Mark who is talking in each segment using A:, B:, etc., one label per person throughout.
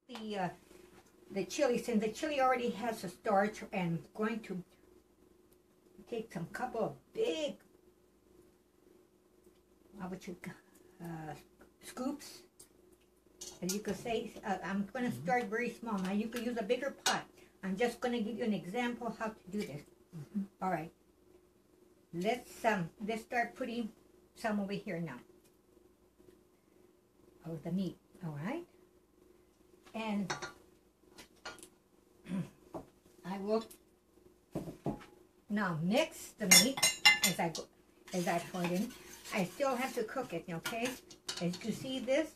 A: The chili, since the chili already has a starch, and I'm going to take some couple of big, scoops, as you could say. I'm going to start very small. Now you could use a bigger pot. I'm just going to give you an example how to do this. All right. Let's start putting some over here now. Of the meat. All right. And I will now mix the meat as I pour it in. I still have to cook it, okay? As you see this,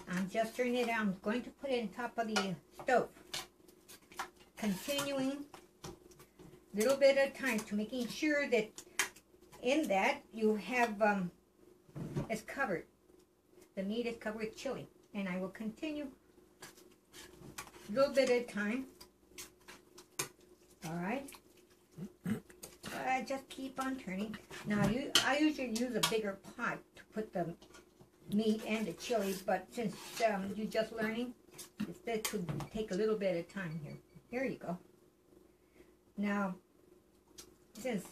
A: I'm just turning it on. I'm going to put it on top of the stove. Continuing a little bit at a time to making sure that in that you have it's covered. The meat is covered with chili. And I will continue a little bit at a time. All right. Just keep on turning. Now, I usually use a bigger pot to put the meat and the chili, but since you're just learning, it's better to take a little bit at a time here. Here you go. Now, since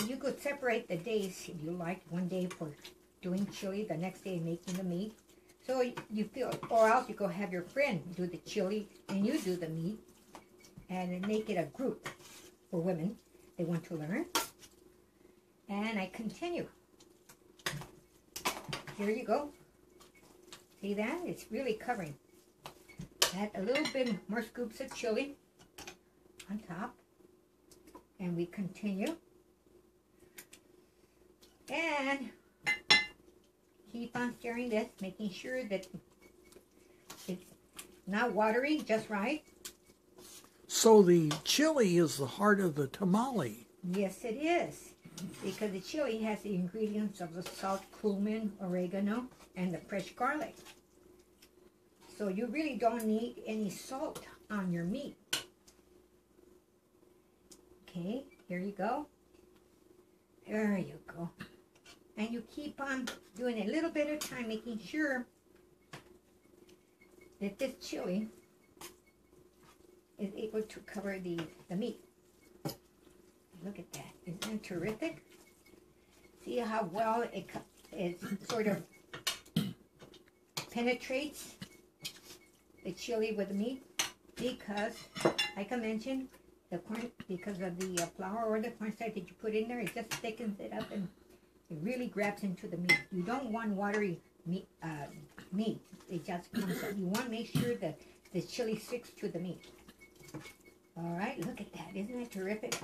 A: you could separate the days if you like, one day for doing chili, the next day making the meat. So you feel, or else you go have your friend do the chili and you do the meat, and make it a group for women. They want to learn. And I continue. Here you go. See that? It's really covering. Add a little bit more scoops of chili on top. And we continue. And keep on stirring this, making sure that it's not watery, just right.
B: So the chili is the heart of the tamale.
A: Yes, it is. Because the chili has the ingredients of the salt, cumin, oregano, and the fresh garlic. So you really don't need any salt on your meat. Okay, here you go. There you go. And you keep on doing it a little bit at a time, making sure that this chili is able to cover the meat. Look at that. Isn't it terrific? See how well it sort of penetrates the chili with the meat? Because, like I mentioned, the corn, because of the flour or the cornstarch that you put in there, it just thickens it up and it really grabs into the meat. You don't want watery meat. It just comes up. You want to make sure that the chili sticks to the meat. All right, look at that. Isn't that terrific?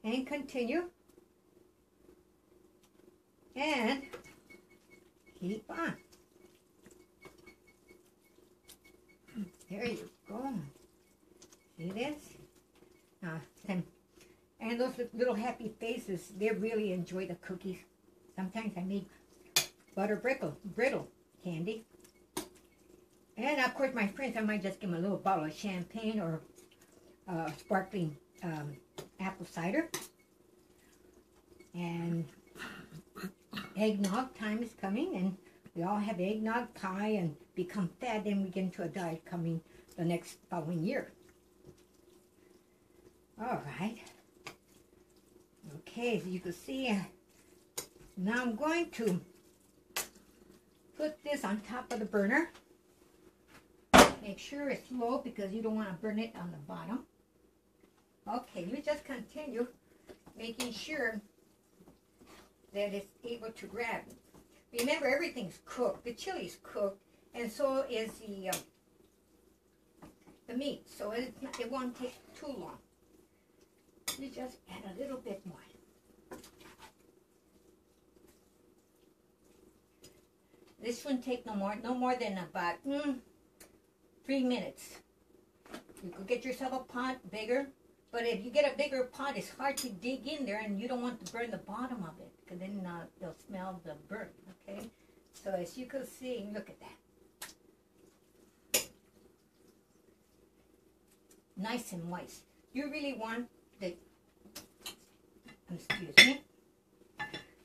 A: And continue. And keep on. There you go. See this? And those little happy faces, they really enjoy the cookies. Sometimes I make butter brittle candy. And of course, my friends, I might just give them a little bottle of champagne or sparkling apple cider. And eggnog time is coming, and we all have eggnog pie and become fat, then we get into a diet coming the next following year. All right. Okay, so you can see, now I'm going to put this on top of the burner. Make sure it's low because you don't want to burn it on the bottom. Okay, you just continue making sure that it's able to grab. Remember, everything's cooked. The chili's cooked, and so is the meat. So it won't take too long. You just add a little bit more. This wouldn't take no more than about 3 minutes. You could get yourself a pot bigger, but if you get a bigger pot, it's hard to dig in there, and you don't want to burn the bottom of it, because then they'll smell the burn. Okay, so as you can see, look at that, nice and moist. You really want the, excuse me,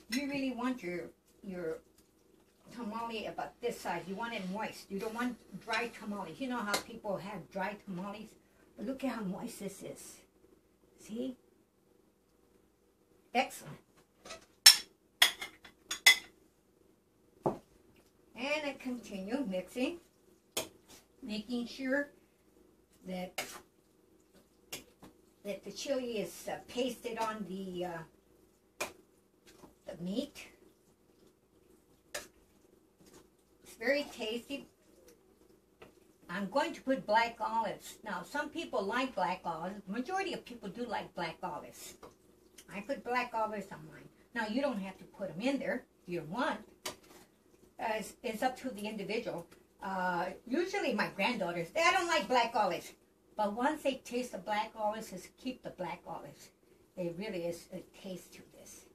A: you really want your tamale about this size. You want it moist. You don't want dry tamales. You know how people have dry tamales? But look at how moist this is. See? Excellent. And I continue mixing, making sure that the chili is pasted on the meat. It's very tasty. I'm going to put black olives. Now, some people like black olives. Majority of people do like black olives. I put black olives on mine. Now, you don't have to put them in there if you want. It's up to the individual. Usually my granddaughters, I don't like black olives. But once they taste the black olives, just keep the black olives. There really is a taste to this.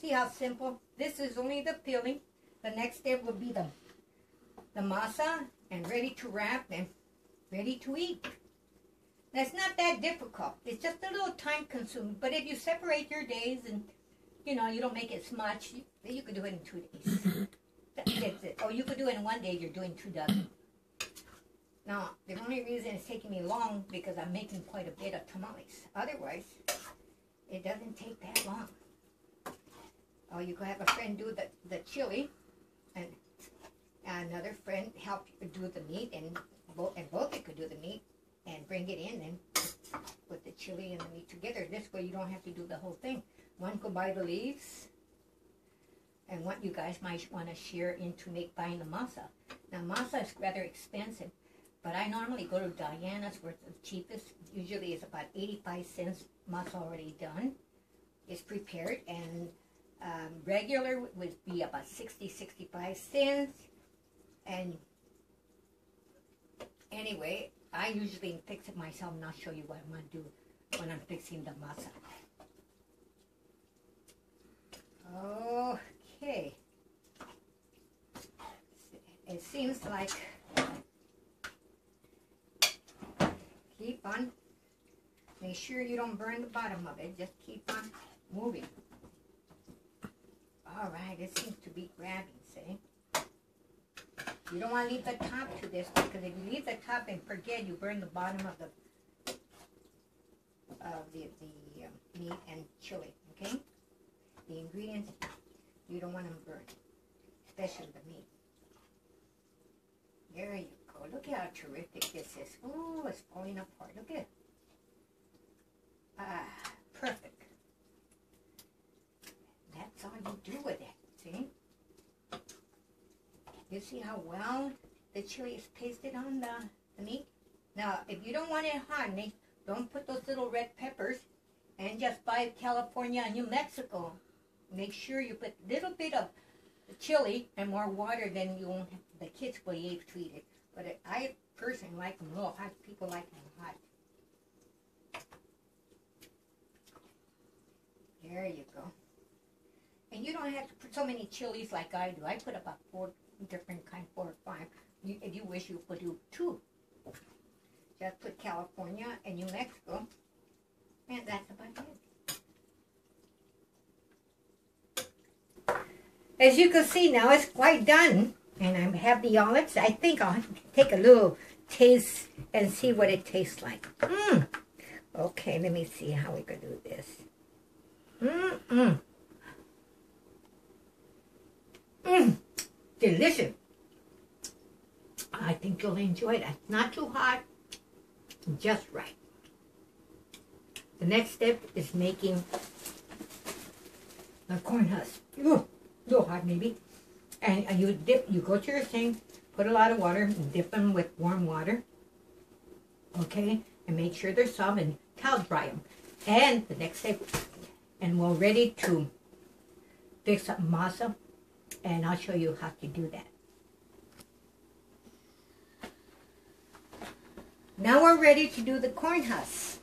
A: See how simple? This is only the filling. The next step will be the masa, and ready to wrap and ready to eat. That's not that difficult. It's just a little time consuming. But if you separate your days and, you know, you don't make it as much, you could do it in 2 days. That's it. Or you could do it in 1 day, you're doing 2 dozen. Now, the only reason it's taking me long because I'm making quite a bit of tamales. Otherwise, it doesn't take that long. Or you could have a friend do the chili, and another friend help you do the meat, and both they could do the meat and bring it in and put the chili and the meat together. This way you don't have to do the whole thing. One could buy the leaves, and what you guys might want to share into buying the masa. Now, masa is rather expensive, but I normally go to Diana's, where it's the cheapest. Usually it's about 85 cents, masa already done. It's prepared, and regular would be about 60-65 cents. And anyway, I usually fix it myself, and I'll show you what I'm going to do when I'm fixing the masa. Okay. It seems like, keep on, make sure you don't burn the bottom of it, just keep on moving. All right, it seems to be grabbing, see? You don't want to leave the top to this, because if you leave the top and forget, you burn the bottom of the meat and chili, okay? The ingredients, you don't want them burned, especially the meat. There you go. Look at how terrific this is. Oh, it's falling apart. Look at it. Ah, perfect. That's all you do with it, see? You see how well the chili is pasted on the meat? Now, if you don't want it hot, don't put those little red peppers, and just buy California and New Mexico. Make sure you put a little bit of chili and more water, then you won't have, the kids will be able to eat it. But I personally like them a little hot. People like them hot. There you go. And you don't have to put so many chilies like I do. I put about 4 different kinds, 4 or 5. If you wish, you could do 2. Just put California and New Mexico, and that's about it. As you can see now, it's quite done. And I have the olives. I think I'll take a little taste and see what it tastes like. Okay, let me see how we can do this. Delicious. I think you'll enjoy it. Not too hot, just right. The next step is making the corn husk. A little hot maybe. And you go to your sink, put a lot of water, and dip them with warm water. Okay? And make sure they're soft, and towel dry them. And the next step, and we're ready to fix up masa, and I'll show you how to do that. Now we're ready to do the corn husks.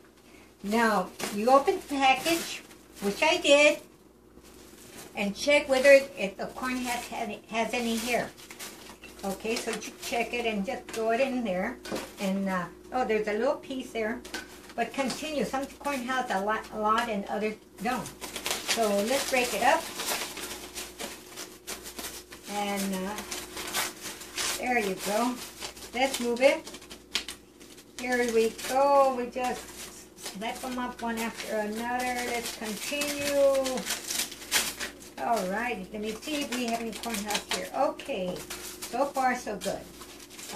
A: Now, you open the package, which I did, and check whether the corn husk has any hair. Okay, so you check it and just throw it in there. And, oh, there's a little piece there. But continue. Some corn has a lot and others don't. So let's break it up. And There you go. Let's move it. Here we go. We just slap them up one after another. Let's continue. All right. Let me see if we have any corn husks here. Okay. So far, so good.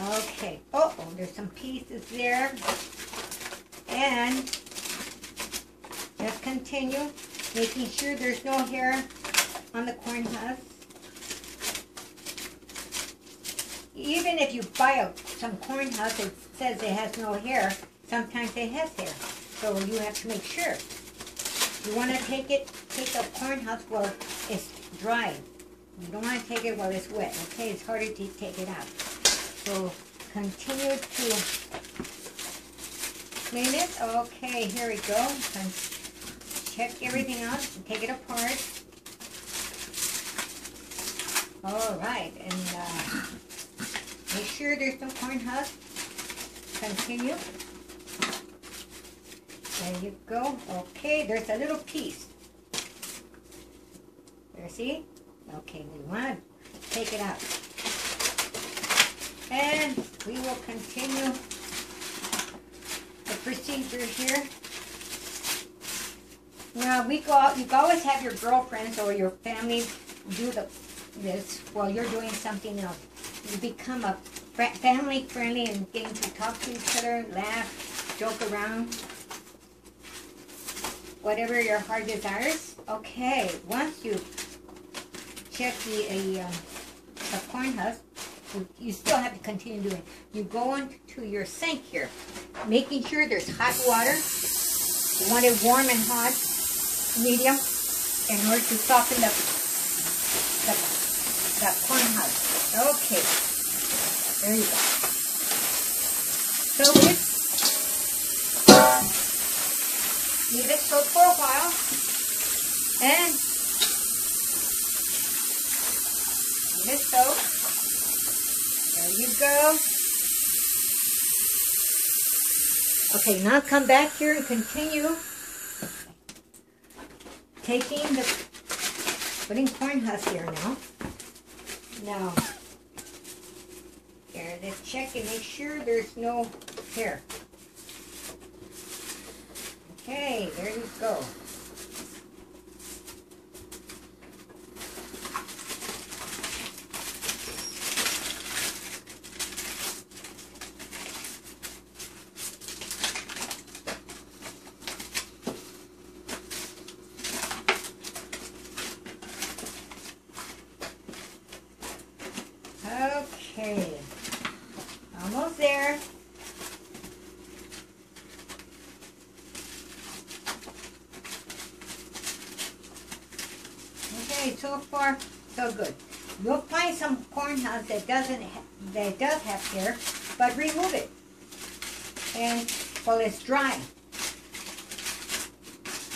A: Okay. Oh, there's some pieces there. And let's continue, making sure there's no hair on the corn husk. Even if you buy some corn husk that says it has no hair, sometimes it has hair. So you have to make sure. You want to take the corn husk while it's dry. You don't want to take it while it's wet. Okay, it's harder to take it out. So continue to clean it. Okay, here we go. Check everything out and take it apart. All right, and make sure there's no corn husk. Continue. There you go. Okay, there's a little piece. There, see? Okay, we want to take it out. And we will continue the procedure here. Now, you always have your girlfriends or your family do this while you're doing something else. You become a family friendly and getting to talk to each other, laugh, joke around, whatever your heart desires. Okay, once you check the corn husk, you still have to continue doing it. You go into your sink here, making sure there's hot water. You want it warm and hot, medium, in order to soften the corn husk. Okay, there you go. So leave it soak for a while, and leave it soak. There you go. Okay, now come back here and continue putting corn husk here now. Now, here, let's check and make sure there's no hair. Okay, there you go. Okay, almost there. Okay, so far so good. You'll find some corn husk that does have hair, but remove it, and while it's dry.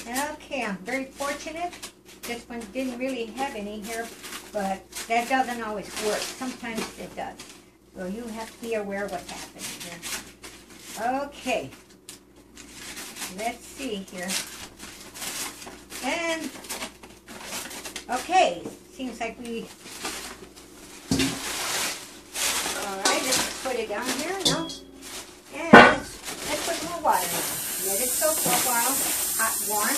A: Okay, I'm very fortunate. This one didn't really have any hair, but that doesn't always work. Sometimes it does. So you have to be aware of what's happening here. Okay. Let's see here. And, okay. Seems like we... Alright, let's put it down here now. And let's put more water in. Let it soak for a while. Hot, warm.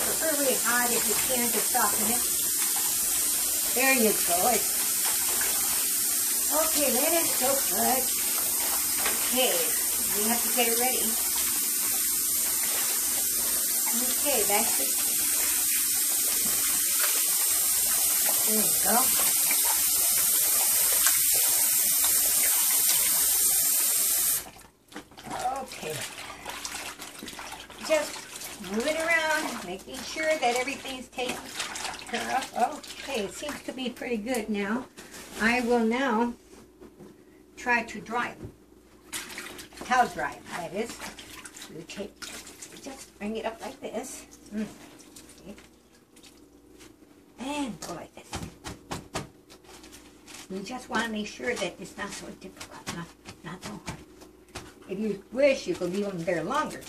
A: Preferably hot if you can to soften it. There you go. Okay, let it soak good. Okay, we have to get it ready. Okay, that's it. There you go. Okay. Just moving around, making sure that everything's taken care of. Okay, it seems to be pretty good now. I will now try to dry it. Towel dry it, that is. You just bring it up like this. Okay. And go like this. You just want to make sure that it's not so difficult, not so hard. If you wish, you could leave them there longer.